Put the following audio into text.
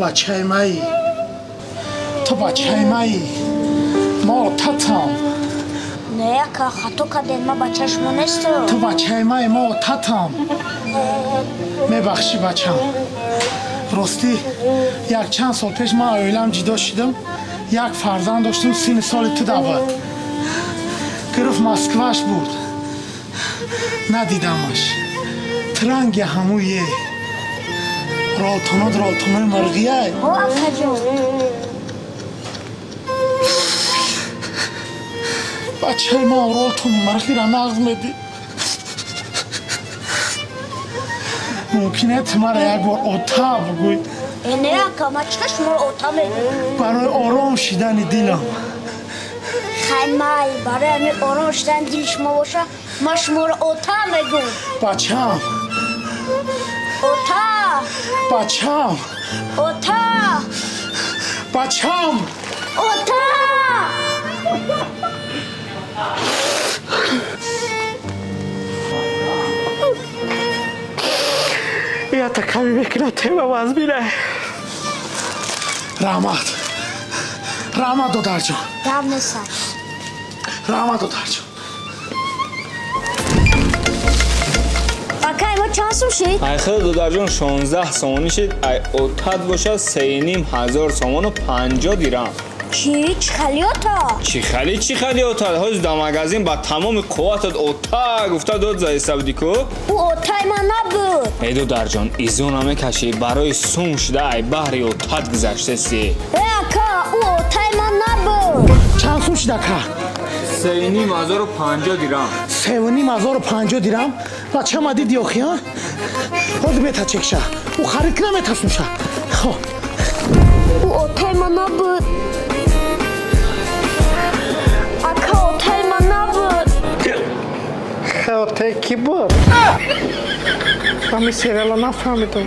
بچه مایی تو بچه مایی ما تاتم نه که خطو کردین ما بچهش مونستو تو بچه مایی ما تاتم میبخشی بچم راستی یک چند سال پیش من اویلم جدا شدم یک فرزند داشتم 30 سال تو دعوت گرفت مسکوش بود ندیدمش ترنگ همویه رالتانه مرغیه او اکا جون بچه ما رالتانه مرغی را نغز میدی ممکنه تمره یک بار اوتا بگوی نه اکا ما چشم رو اوتا میدیم برای آرام شدن دلم خیمه برای همین آرام شدن دل شما باشه ما شما رو اوتا میگم بچم اوتا بچم اوتا بچم اوتا یا تا کمی بکنه تیمم از میره رحمت دادر جان دم نسر رحمت دادر جان اکا ما چند سو شید؟ ای خیلی دادر جان 16 سامانی شید ای اوتت باشه 3,500 سامان و 50 دیرم چی خلیاتا؟ چی خلی اوتت هاز دا مگزین با تمام قوتت اوتا گفته داد زای سبدیکو او اوتای ما نبود ای دادر جان ایزون همه کشی برای سوم شده ای بحری اوتت گذشته سی اکا او اوتای ما نبود چند سو شده که 3,550 دیرم 3,550 دیرم بچه ما دید یاخی ها خود میتا چکشه او خرید نمیتا سوشه خب او اوتای ما نبود اکا اوتای ما نبود خیلی کی بود؟ همی سیرلا نفهمیدم